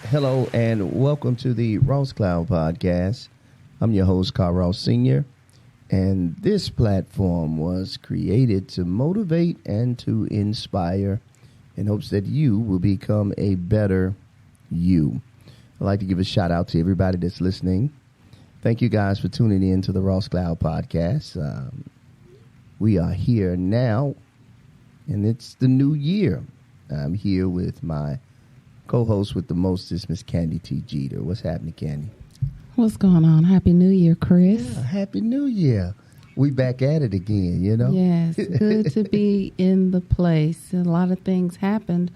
Hello and welcome to the Ross Cloud Podcast. I'm your host, Car.Ross Sr., and this platform was created to motivate and to inspire in hopes that you will become a better you. I'd like to give a shout out to everybody that's listening. Thank you guys for tuning in to the Ross Cloud Podcast. We are here now, and it's the new year. I'm here with my co-host with the mostest, Miss Candi T. Jeter. What's happening, Candi? What's going on? Happy New Year, Chris. Yeah, Happy New Year. We back at it again, you know? Yes, good to be in the place. A lot of things happened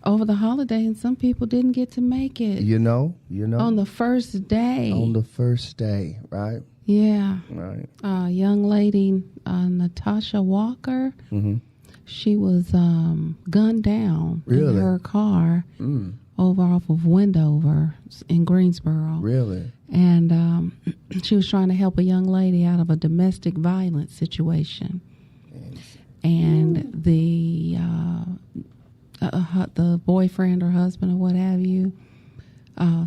over the holiday, and some people didn't get to make it. You know. On the first day. On the first day, right? Yeah. Right. Young lady, Natasha Walker, she was gunned down in her car over off of Wendover in Greensboro. Really? And she was trying to help a young lady out of a domestic violence situation. And the boyfriend or husband or what have you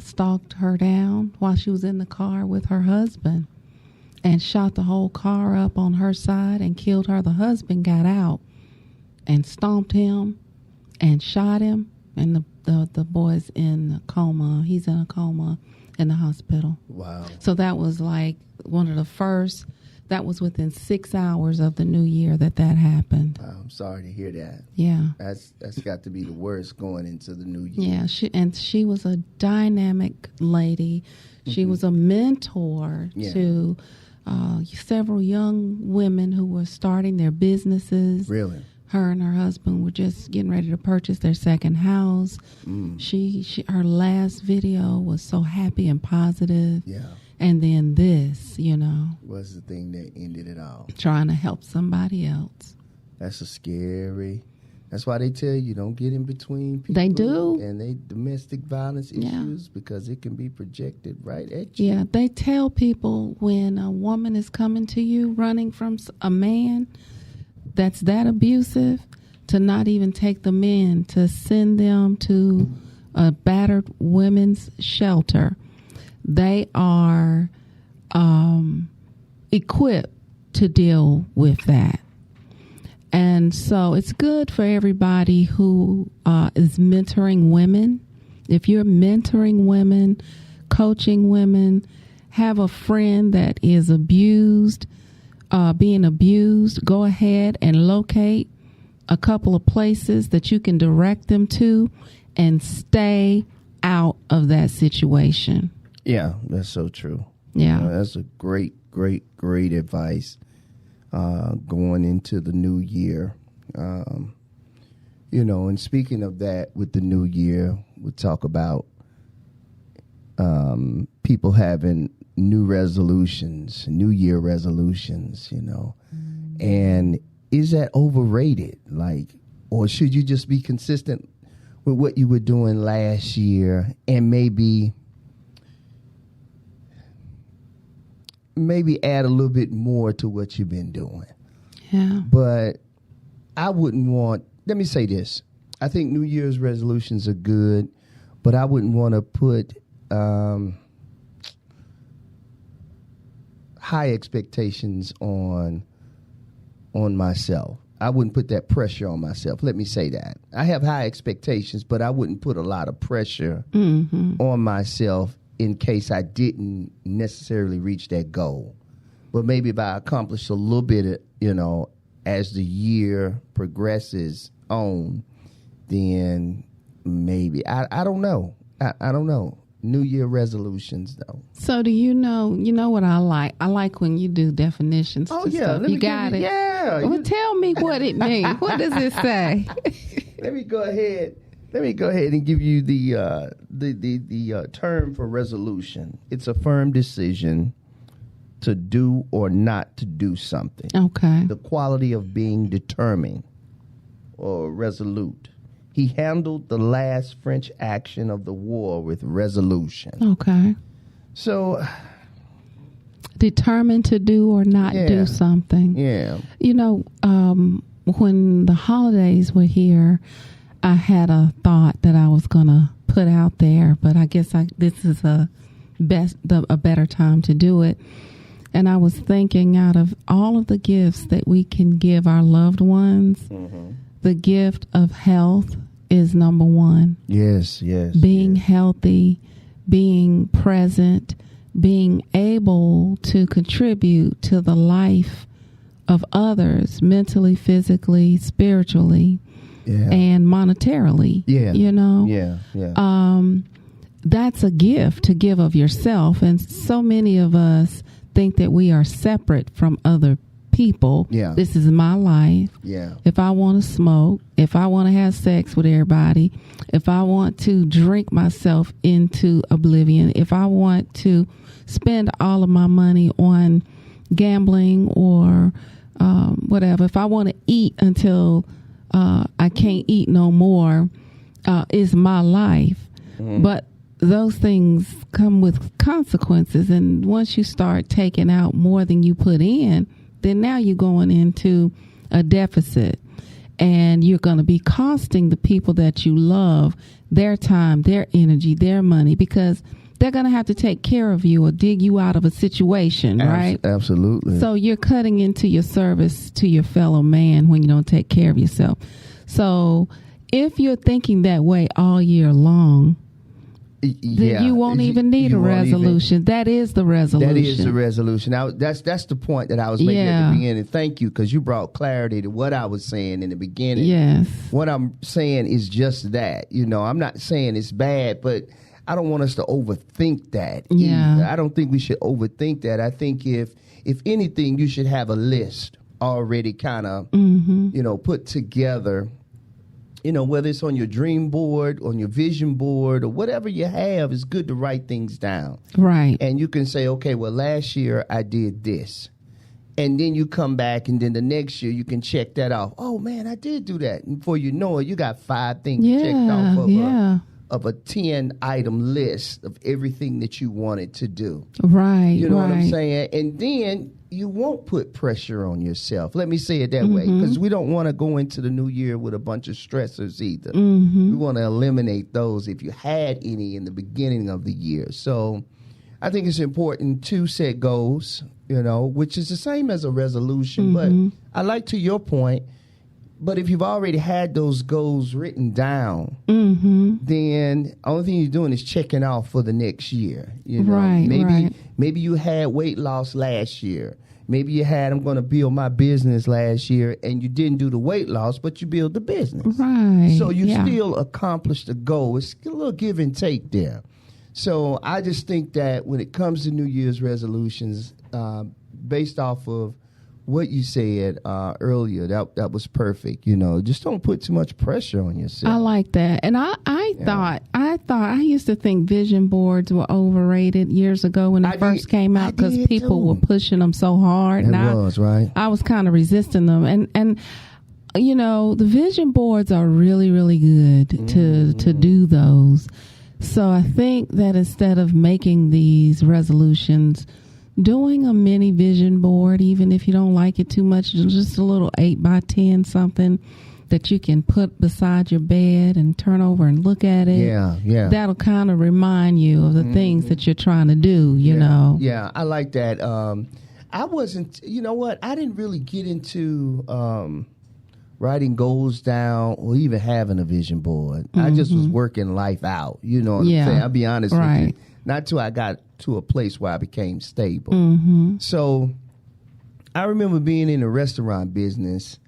stalked her down while she was in the car with her husband and shot the whole car up on her side and killed her. The husband got out and stomped him and shot him, and the boy's in a coma. He's in a coma in the hospital. Wow. So that was like one of the first. That was within 6 hours of the new year that happened. I'm sorry to hear that. Yeah. That's got to be the worst going into the new year. Yeah, she was a dynamic lady. She was a mentor to several young women who were starting their businesses. Really? Her and her husband were just getting ready to purchase their second house. Her last video was so happy and positive. Yeah. And then this, Was the thing that ended it all. trying to help somebody else. That's that's why they tell you don't get in between people. They do. And they domestic violence issues because it can be projected right at you. Yeah, they tell people when a woman is coming to you running from a man that's that abusive, to not even take the men, to send them to a battered women's shelter. They are equipped to deal with that. And so it's good for everybody who is mentoring women. If you're mentoring women, coaching women, have a friend that is abused, being abused, go ahead and locate a couple of places that you can direct them to and stay out of that situation. Yeah, that's so true. Yeah. That's a great advice going into the new year. And speaking of that, with the new year, we talk about people having new year resolutions, and is that overrated? Or should you just be consistent with what you were doing last year and maybe add a little bit more to what you've been doing? Yeah. But I wouldn't want, let me say this. I think New Year's resolutions are good, but I wouldn't want to put high expectations on myself. I wouldn't put that pressure on myself. Let me say that. I have high expectations, but I wouldn't put a lot of pressure on myself in case I didn't necessarily reach that goal. But maybe if I accomplish a little bit, as the year progresses on, then maybe. I don't know. I don't know. New Year resolutions, though. So do you know what I like? I like when you do definitions. Oh, to yeah. stuff. You got it? Yeah. Well, tell me what it means. What does it say? Let me go ahead and give you the term for resolution. It's a firm decision to do or not to do something. Okay. The quality of being determined or resolute. He handled the last French action of the war with resolution. Okay. So, determined to do or not do something. Yeah. When the holidays were here, I had a thought that I was going to put out there, but I guess this is a better time to do it. And I was thinking, out of all of the gifts that we can give our loved ones, the gift of health is number one. Yes. Being healthy, being present, being able to contribute to the life of others mentally, physically, spiritually, and monetarily. That's a gift to give of yourself. And so many of us think that we are separate from other people. This is my life. If I want to smoke, if I want to have sex with everybody, if I want to drink myself into oblivion, if I want to spend all of my money on gambling or whatever, if I want to eat until I can't eat no more, is my life. But those things come with consequences, and once you start taking out more than you put in, then now you're going into a deficit, and you're going to be costing the people that you love their time, their energy, their money, because they're going to have to take care of you or dig you out of a situation, right? Absolutely. So you're cutting into your service to your fellow man when you don't take care of yourself. So if you're thinking that way all year long, then you won't even need a resolution. That is the resolution. That is the resolution. Now, that's the point that I was making at the beginning. Thank you, because you brought clarity to what I was saying in the beginning. Yes. What I'm saying is just that. I'm not saying it's bad, but I don't want us to overthink that. Yeah. I don't think we should overthink that. I think if anything, you should have a list already kind of, put together. Whether it's on your dream board, on your vision board, or whatever you have, it's good to write things down. Right. And you can say, okay, well, last year I did this. And then you come back, and then the next year you can check that off. Oh, man, I did do that. And before you know it, you got 5 things checked off of a 10-item list of everything that you wanted to do. Right. You know what I'm saying? And then you won't put pressure on yourself. Let me say it that way, because we don't want to go into the new year with a bunch of stressors either. We want to eliminate those if you had any in the beginning of the year. So I think it's important to set goals, which is the same as a resolution. But I like, to your point, but if you've already had those goals written down, then the only thing you're doing is checking off for the next year. Maybe you had weight loss last year. Maybe you had, I'm going to build my business last year, and you didn't do the weight loss, but you build the business. Right. So you still accomplished the goal. It's a little give and take there. So I just think that when it comes to New Year's resolutions, based off of what you said earlier, that was perfect. Just don't put too much pressure on yourself. I like that. And I used to think vision boards were overrated years ago when they first came out, because people were pushing them so hard. Right. I was kind of resisting them. And the vision boards are really, really good to do those. So I think that instead of making these resolutions, doing a mini vision board, even if you don't like it too much, just a little 8x10 something that you can put beside your bed and turn over and look at it. Yeah. That'll kind of remind you of the things that you're trying to do, you know. Yeah, I like that. I wasn't, I didn't really get into writing goals down or even having a vision board. I just was working life out, you know what I'm saying? I'll be honest with you. Not till I got to a place where I became stable. So I remember being in the restaurant business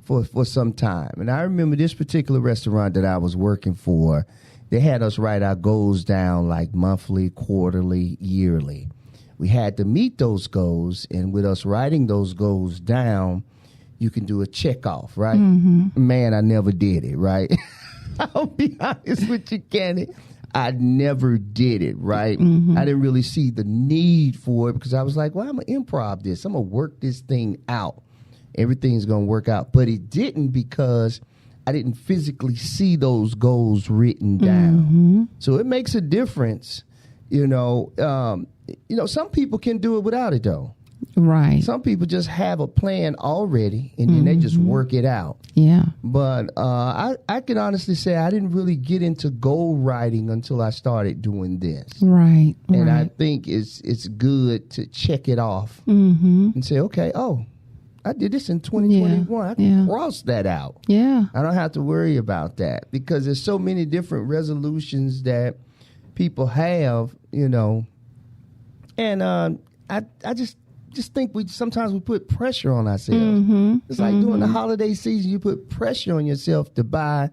for some time. And I remember this particular restaurant that I was working for, they had us write our goals down like monthly, quarterly, yearly. We had to meet those goals, and with us writing those goals down, you can do a check off, right? Man, I never did it, right? I'll be honest with you, Candi. I never did it, right? I didn't really see the need for it, because I was like, well, I'm going to improv this. I'm going to work this thing out. Everything's going to work out. But it didn't, because I didn't physically see those goals written down. So it makes a difference. Some people can do it without it, though. Right. Some people just have a plan already, and then they just work it out. Yeah. But I can honestly say I didn't really get into goal writing until I started doing this. Right. And I right. think it's good to check it off and say, okay, I did this in 2021. I can cross that out. Yeah. I don't have to worry about that because there's so many different resolutions that people have, and I just think sometimes we put pressure on ourselves. It's like during the holiday season, you put pressure on yourself to buy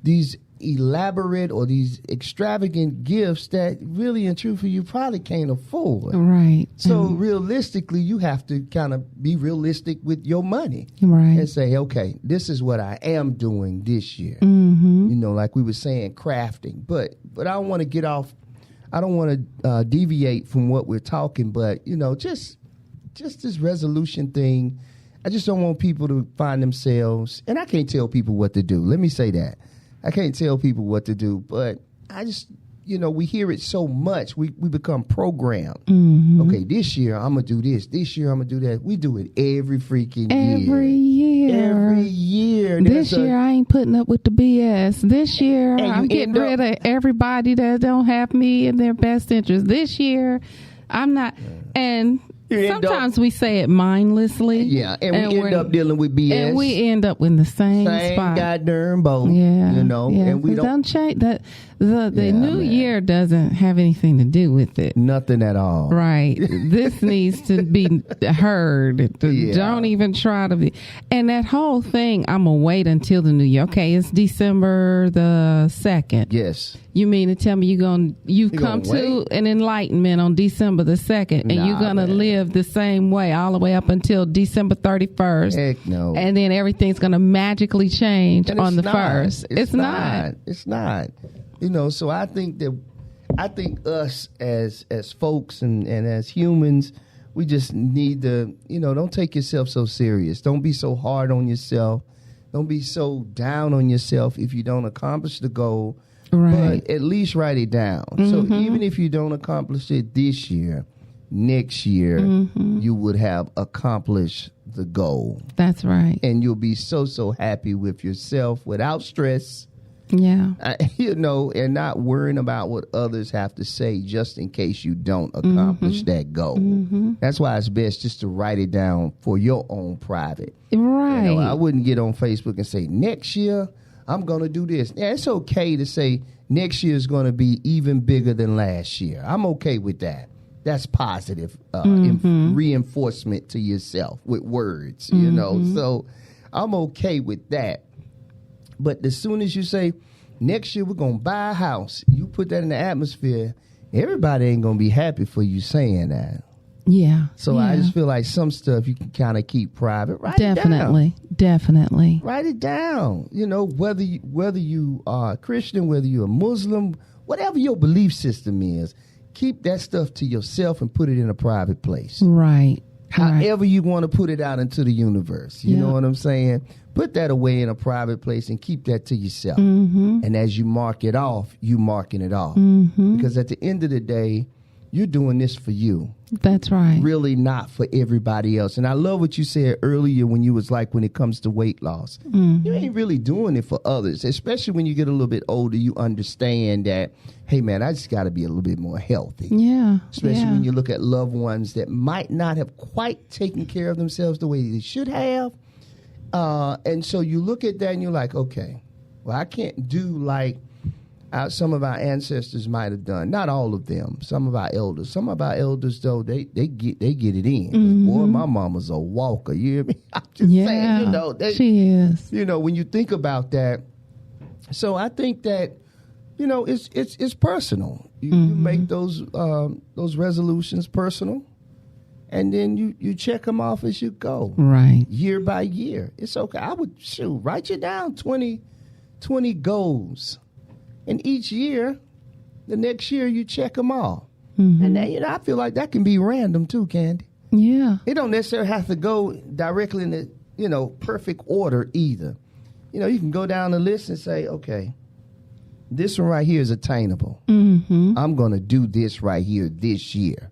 these elaborate or these extravagant gifts that really and truthfully you probably can't afford. Right. So realistically, you have to kind of be realistic with your money. Right. And say, okay, this is what I am doing this year. Like we were saying, crafting. But I don't want to get off. I don't want to deviate from what we're talking. But, just this resolution thing, I just don't want people to find themselves. And I can't tell people what to do. Let me say that. I can't tell people what to do, but I just, we hear it so much. We become programmed. Okay, this year I'm going to do this. This year I'm going to do that. We do it every freaking year. Every year. This year I ain't putting up with the BS. This year I'm getting rid of everybody that don't have me in their best interest. This year I'm not. And sometimes we say it mindlessly. Yeah, and we end up dealing with BS. And we end up in the same spot. Goddamn boat. Yeah. And we don't change that. The new year doesn't have anything to do with it. Nothing at all. Right. This needs to be heard. Don't even try to be. And that whole thing, I'm going to wait until the new year. Okay, it's December the 2nd. Yes. You mean to tell me you've come to an enlightenment on December the 2nd and you're going to live the same way all the way up until December 31st? Heck no. And then everything's going to magically change on the 1st. It's not. It's not. So I think us as folks and as humans, we just need to, don't take yourself so serious. Don't be so hard on yourself. Don't be so down on yourself if you don't accomplish the goal. Right. But at least write it down. So even if you don't accomplish it this year, next year, you would have accomplished the goal. That's right. And you'll be so happy with yourself without stress. Yeah. And not worrying about what others have to say just in case you don't accomplish that goal. That's why it's best just to write it down for your own private. Right. I wouldn't get on Facebook and say, next year, I'm going to do this. Yeah, it's okay to say next year is going to be even bigger than last year. I'm okay with that. That's positive reinforcement to yourself with words, So I'm okay with that. But as soon as you say, next year we're going to buy a house, you put that in the atmosphere, everybody ain't going to be happy for you saying that. Yeah. So I just feel like some stuff you can kind of keep private. Write Definitely. Write it down. Whether you are a Christian, whether you're a Muslim, whatever your belief system is, keep that stuff to yourself and put it in a private place. Right. However you want to put it out into the universe. You know what I'm saying? Put that away in a private place and keep that to yourself. And as you mark it off, you marking it off. Because at the end of the day, you're doing this for you. That's right. Really not for everybody else. And I love what you said earlier when you was like, when it comes to weight loss, you ain't really doing it for others, especially when you get a little bit older, you understand that, hey man, I just got to be a little bit more healthy. Yeah. Especially when you look at loved ones that might not have quite taken care of themselves the way they should have. And so you look at that and you're like, okay, well, I can't do like some of our ancestors might have done. Not all of them. Some of our elders. Some of our elders, though, they get it in. Boy, my mama's a walker. You hear me? I'm just saying, she is. When you think about that. So I think that, it's personal. You make those resolutions personal, and then you check them off as you go. Right. Year by year. It's okay. I would write you down 20 goals. And each year, the next year, you check them all. And then, I feel like that can be random too, Candi. Yeah. It don't necessarily have to go directly in the, perfect order either. You can go down the list and say, okay, this one right here is attainable. I'm going to do this right here this year.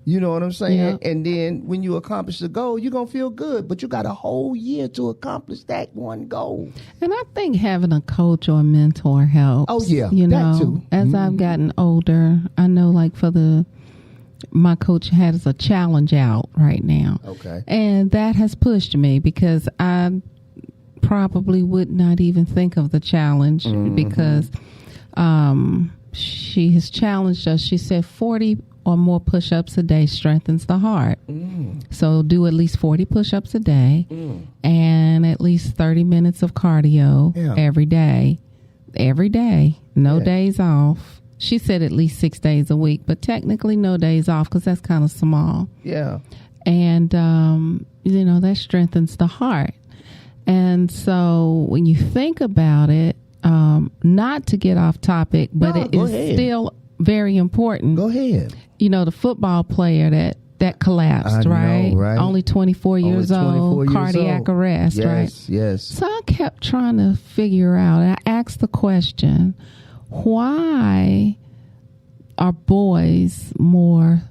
You know what I'm saying? Yeah. And then when you accomplish the goal, you're going to feel good. But you got a whole year to accomplish that one goal. And I think having a coach or a mentor helps. Oh, yeah. You that know, too. as I've gotten older, I know like my coach has a challenge out right now. Okay. And that has pushed me because I probably would not even think of the challenge because she has challenged us. She said 40 or more push-ups a day strengthens the heart. So do at least 40 push-ups a day and at least 30 minutes of cardio every day. Every day. No days off. She said at least 6 days a week, but technically no days off because that's kind of small. Yeah. And, you know, that strengthens the heart. And so when you think about it, not to get off topic, but it is still very important. Go ahead. You know, the football player that collapsed, right? Only 24 years old, cardiac arrest, right? Yes. So I kept trying to figure out, and I asked the question, why are boys more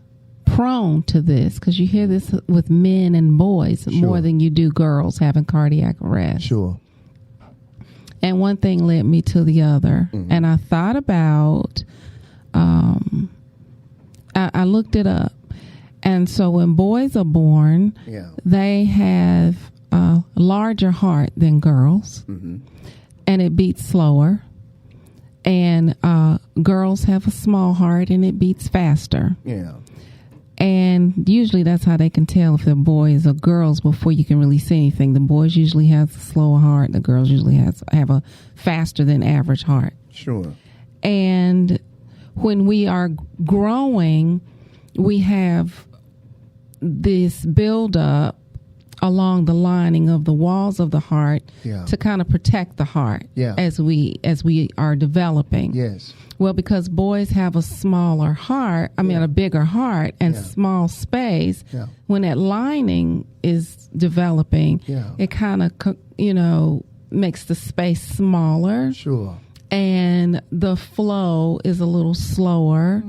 prone to this? Because you hear this with men and boys more than you do girls having cardiac arrest. Sure. And one thing led me to the other. And I thought about, I looked it up. And so when boys are born, they have a larger heart than girls. And it beats slower. And girls have a small heart and it beats faster. Yeah. And usually that's how they can tell if they're boys or girls before you can really see anything. The boys usually have a slower heart. The girls usually have a faster than average heart. Sure. And when we are growing, we have this buildup along the lining of the walls of the heart to kind of protect the heart as we are developing. Yes. Well, because boys have a smaller heart, a bigger heart and small space, when that lining is developing, it kind of, makes the space smaller. Sure. And the flow is a little slower.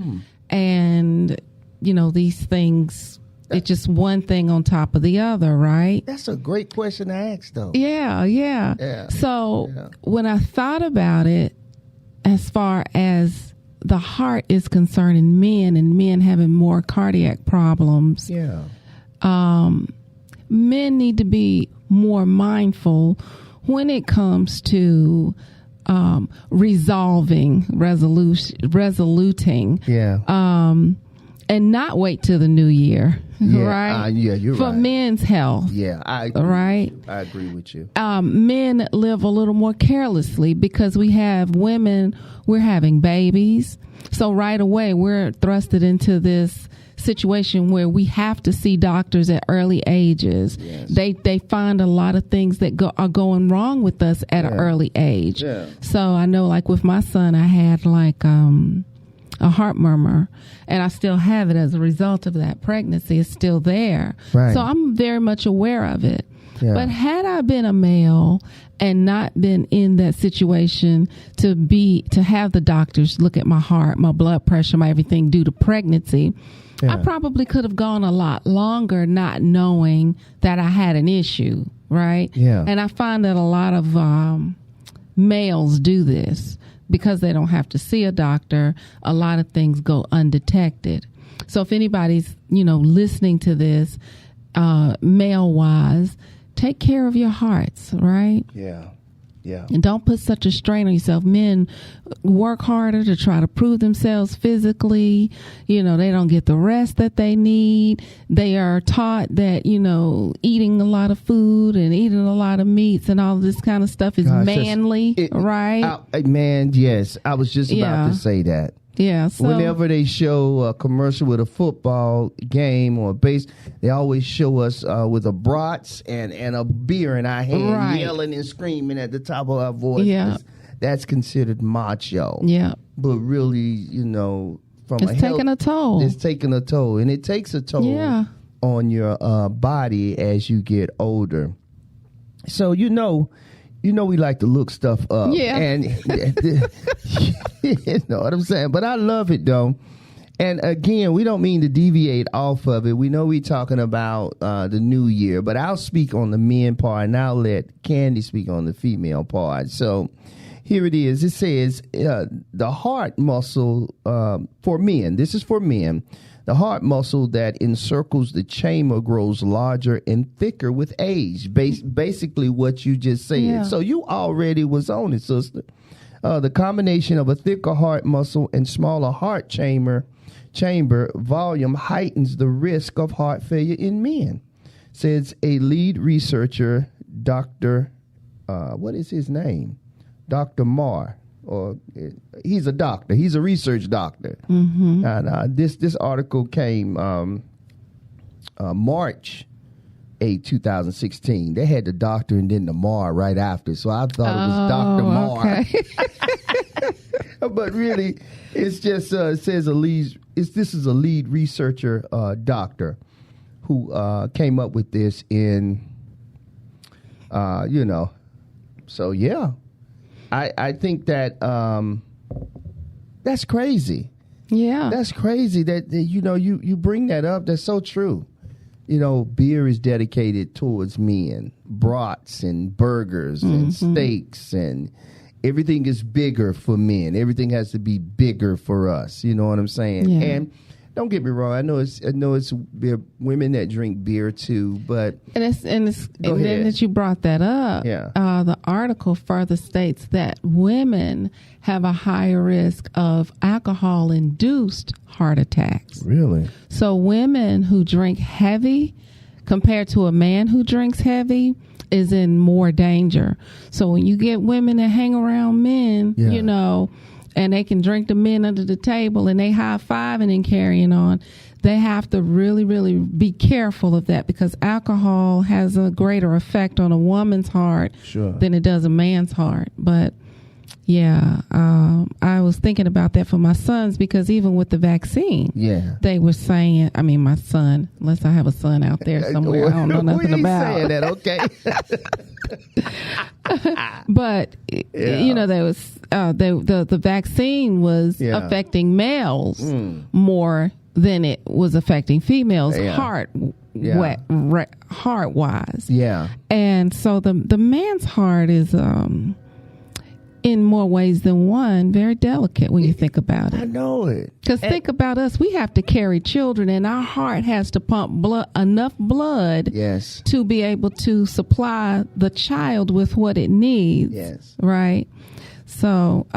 And, these things, it's just one thing on top of the other, right? That's a great question to ask, though. Yeah. So when I thought about it, as far as the heart is concerned in men and men having more cardiac problems, men need to be more mindful when it comes to resoluting, and not wait till the new year, right? You're for right. men's health. Yeah, I agree. Right? I agree with you. Men live a little more carelessly because we have women, we're having babies. So right away, we're thrusted into this situation where we have to see doctors at early ages. Yes. They find a lot of things that are going wrong with us at an early age. Yeah. So I know, like with my son, I had a heart murmur, and I still have it as a result of that pregnancy. It's still there. Right. So I'm very much aware of it. Yeah. But had I been a male and not been in that situation to have the doctors look at my heart, my blood pressure, my everything due to pregnancy, I probably could have gone a lot longer not knowing that I had an issue, right? Yeah. And I find that a lot of males do this because they don't have to see a doctor. A lot of things go undetected. So if anybody's, listening to this, male-wise, take care of your hearts, right? Yeah. And don't put such a strain on yourself. Men work harder to try to prove themselves physically. They don't get the rest that they need. They are taught that, eating a lot of food and eating a lot of meats and all this kind of stuff is manly, right? Man, yes. I was just about to say that. Yeah. So whenever they show a commercial with a football game or a base, they always show us with a brats and a beer in our hand, yelling and screaming at the top of our voice. Yeah. That's considered macho. Yeah. But really, from it's taking a toll. It's taking a toll, and it takes a toll on your body as you get older. So we like to look stuff up. Yeah. And you know what I'm saying? But I love it, though. And again, we don't mean to deviate off of it. We know we're talking about the new year, but I'll speak on the men part, and I'll let Candi speak on the female part. So here it is. It says the heart muscle for men. This is for men. The heart muscle that encircles the chamber grows larger and thicker with age. Basically what you just said. Yeah. So you already was on it, sister. The combination of a thicker heart muscle and smaller heart chamber volume heightens the risk of heart failure in men, says a lead researcher, Dr. What is his name? Dr. Marr. He's a doctor. He's a research doctor. Mm-hmm. And this article came March 8, 2016. They had the doctor and then the Marr right after. So I thought it was Dr. Marr. Okay. But really, it's just it says this is a lead researcher doctor who came up with this in so yeah. I think that that's crazy. Yeah. That's crazy that you bring that up. That's so true. Beer is dedicated towards men, brats and burgers and steaks, and everything is bigger for men. Everything has to be bigger for us. You know what I'm saying? Yeah. And don't get me wrong. I know it's women that drink beer too, but then that you brought that up. Yeah. The article further states that women have a higher risk of alcohol-induced heart attacks. Really? So women who drink heavy compared to a man who drinks heavy is in more danger. So when you get women that hang around men, and they can drink the men under the table and they high-fiving and carrying on, they have to really, really be careful of that, because alcohol has a greater effect on a woman's heart than it does a man's heart. But yeah, I was thinking about that for my sons, because even with the vaccine, they were saying, my son, unless I have a son out there somewhere, I don't know nothing about. Saying that, okay. But there was the vaccine was affecting males more than it was affecting females heart wise. Yeah. And so the man's heart is in more ways than one very delicate when you think about it. I know it. Because think about us, we have to carry children, and our heart has to pump enough blood to be able to supply the child with what it needs. Yes. Right? So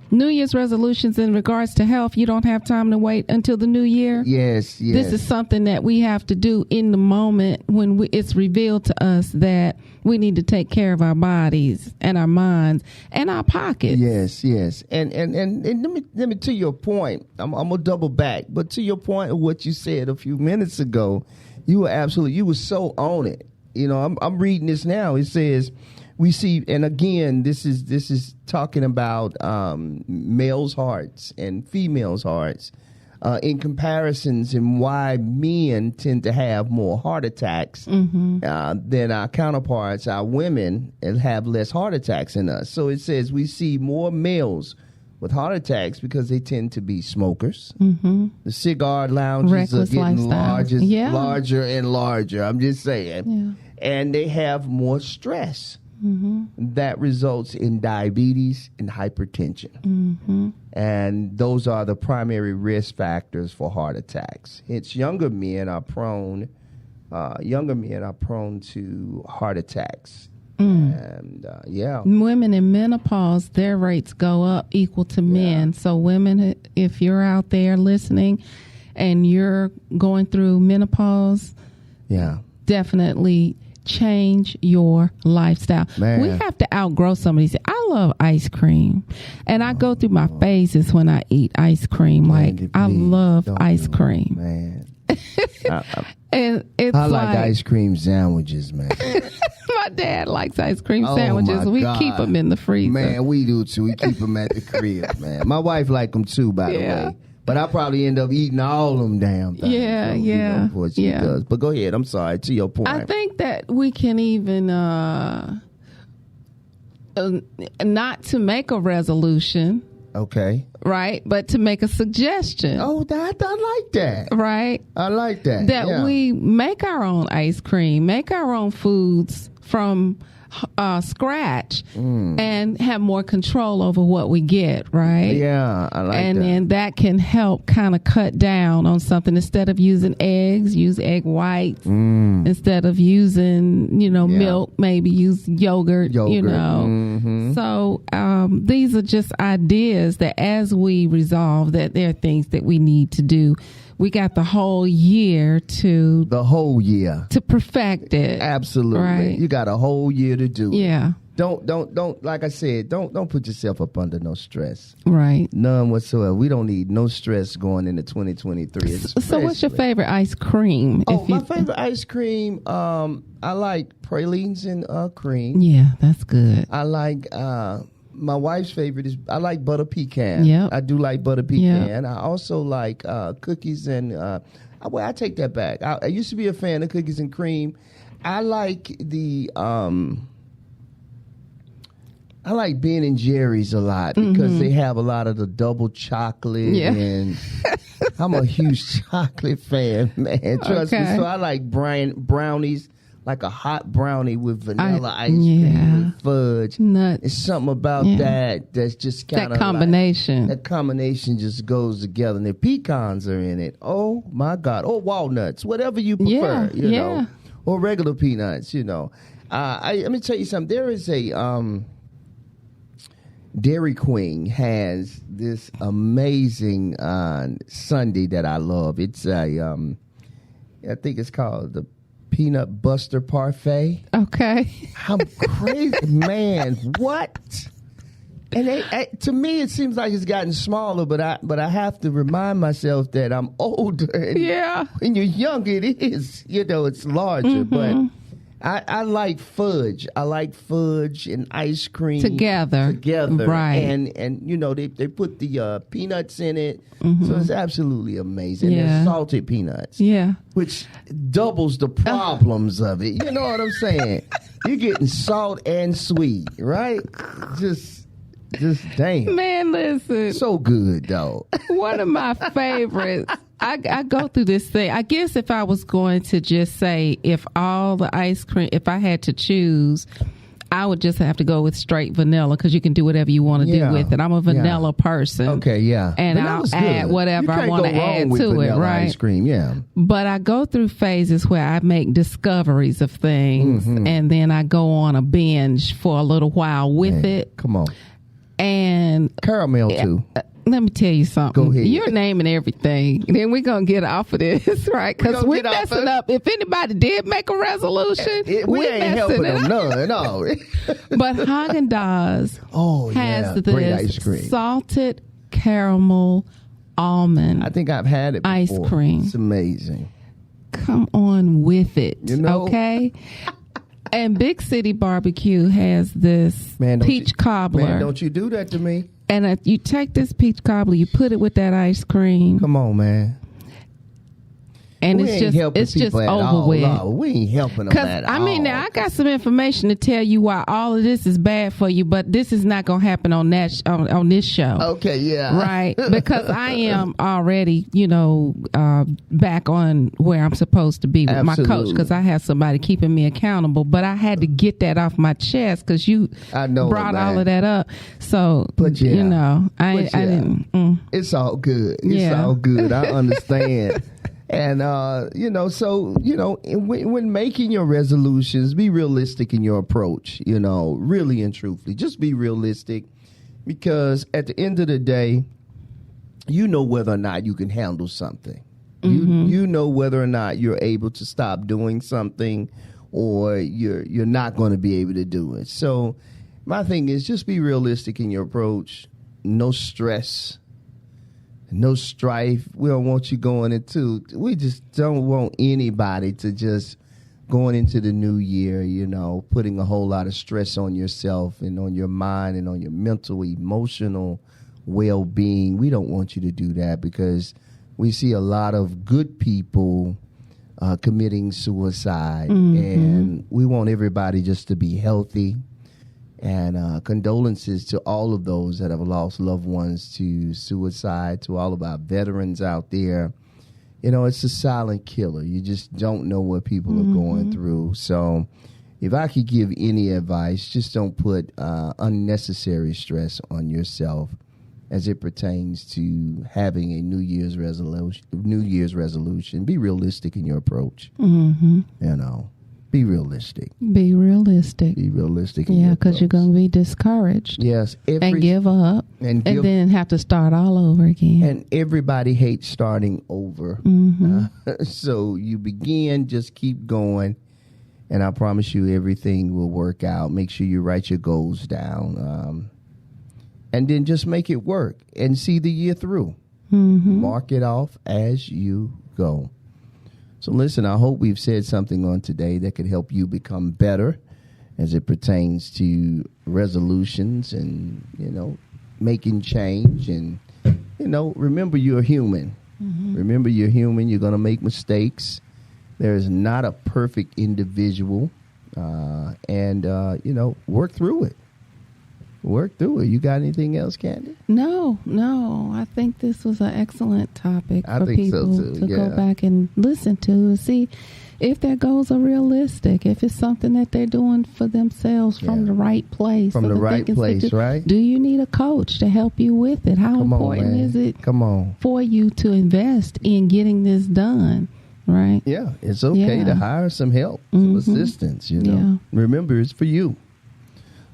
New Year's resolutions in regards to health, you don't have time to wait until the new year. Yes. This is something that we have to do in the moment when it's revealed to us that we need to take care of our bodies and our minds and our pockets. Yes. And let me to your point, I'm gonna double back, but to your point of what you said a few minutes ago, you were so on it. I'm reading this now. It says, we see, and again, this is talking about males' hearts and females' hearts in comparisons, and why men tend to have more heart attacks than our counterparts, our women, and have less heart attacks in us. So it says we see more males with heart attacks because they tend to be smokers. The cigar lounges are getting larger and larger. I'm just saying. Yeah. And they have more stress. That results in diabetes and hypertension. And those are the primary risk factors for heart attacks. Hence, younger men are prone to heart attacks. And women in menopause, their rates go up equal to men. So women, if you're out there listening and you're going through menopause, definitely change your lifestyle. Man. We have to outgrow some of these. I love ice cream, and I go through my phases when I eat ice cream. I love ice cream. Man. And it's I like ice cream sandwiches, man. My dad likes ice cream sandwiches. We keep them in the freezer. Man, we do too. We keep them at the crib, man. My wife like them too, by the way. But I probably end up eating all them damn things. What she does. But go ahead. I'm sorry. To your point. I think that we can even, not to make a resolution, Okay. right? But to make a suggestion. Oh, I like that. Right? I like that. That we make our own ice cream, make our own foods from scratch, and have more control over what we get, right? Yeah, I like that. And then that can help kind of cut down on something. Instead of using eggs, use egg whites. Instead of using, milk, maybe use yogurt. So these are just ideas that as we resolve that there are things that we need to do. We got the whole year to perfect it. Absolutely. Right? You got a whole year to do it. Yeah. Don't like I said, don't put yourself up under no stress. Right. None whatsoever. We don't need no stress going into 2023. So what's your favorite ice cream? Oh, my favorite ice cream, I like pralines and cream. Yeah, that's good. I like my wife's favorite is I like butter pecan. Yep. I do like butter pecan. Yep. I also like cookies and I take that back. I used to be a fan of cookies and cream. I like the I like Ben and Jerry's a lot because they have a lot of the double chocolate, and I'm a huge chocolate fan, man. Trust me. So I like brownies, like a hot brownie with vanilla ice cream with fudge. Nuts. It's something about that's just kind of that combination. That combination just goes together. And the pecans are in it. Oh my God! Or walnuts, whatever you prefer. You know, or regular peanuts. Let me tell you something. There is a Dairy Queen has this amazing sundae that I love. It's I think it's called the Peanut Buster Parfait. Okay. I'm crazy, man. What? And to me, it seems like it's gotten smaller, but I have to remind myself that I'm older. And when you're younger, it is. It's larger, but. I like fudge. I like fudge and ice cream together, right? And they put the peanuts in it, so it's absolutely amazing. Yeah. And salted peanuts, which doubles the problems of it. You know what I'm saying? You're getting salt and sweet, right? Just damn. Man, listen. So good, though. One of my favorites. I go through this thing. I guess if I was going to just say if all the ice cream, if I had to choose, I would just have to go with straight vanilla because you can do whatever you want to do with it. I'm a vanilla person. Okay, yeah. And Vanilla's I'll add whatever I want to add to it, right? Ice cream, yeah. But I go through phases where I make discoveries of things and then I go on a binge for a little while with it. Come on. And caramel too. Let me tell you something. Go ahead. You're naming everything. Then we're going to get off of this, right? Because we're messing up. If anybody did make a resolution, we ain't helping them none. No. But Haagen-Dazs has this great ice cream. Salted caramel almond I think I've had it before. Ice cream. It's amazing. Come on with it, okay? And Big City Barbecue has this peach cobbler. Man, don't you do that to me. And you take this peach cobbler, you put it with that ice cream. Come on, man. And it's just over with. No, we ain't helping them at all. Now I got some information to tell you why all of this is bad for you, but this is not going to happen on on this show. Okay, yeah. Right? Because I am already, back on where I'm supposed to be with my coach because I have somebody keeping me accountable. But I had to get that off my chest because you brought all of that up. So, I didn't. It's all good. It's all good. I understand. And, when making your resolutions, be realistic in your approach, really and truthfully. Just be realistic because at the end of the day, you know whether or not you can handle something. You know whether or not you're able to stop doing something or you're not going to be able to do it. So my thing is just be realistic in your approach. No stress. No strife. We don't want you going into. We just don't want anybody to just going into the new year, putting a whole lot of stress on yourself and on your mind and on your mental, emotional well-being. We don't want you to do that because we see a lot of good people committing suicide, and we want everybody just to be healthy And condolences to all of those that have lost loved ones to suicide, to all of our veterans out there. You know, it's a silent killer. You just don't know what people are going through. So if I could give any advice, just don't put unnecessary stress on yourself as it pertains to having a New Year's resolution. Be realistic in your approach. You know, be realistic. Be realistic. Be realistic. Yeah, because you're going to be discouraged. Yes. And give up. And then have to start all over again. And everybody hates starting over. So you begin, just keep going. And I promise you everything will work out. Make sure you write your goals down. And then just make it work and see the year through. Mark it off as you go. So listen, I hope we've said something on today that could help you become better as it pertains to resolutions and, you know, making change. And, you know, remember you're human. Remember you're human. You're going to make mistakes. There is not a perfect individual. And you know, work through it. Work through it. You got anything else, Candi? No. I think this was an excellent topic for people to go back and listen to and see if their goals are realistic, if it's something that they're doing for themselves from the right place. From the right place, right? Do you need a coach to help you with it? How important is it for you to invest in getting this done? Right? Yeah, it's okay to hire some help, some assistance, you know. Yeah. Remember, it's for you.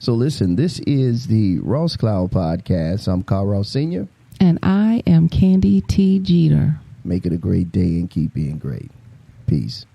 So listen, this is the Ross Cloud Podcast. I'm Car.Ross Sr. And I am Candi T. Jeter. Make it a great day and keep being great. Peace.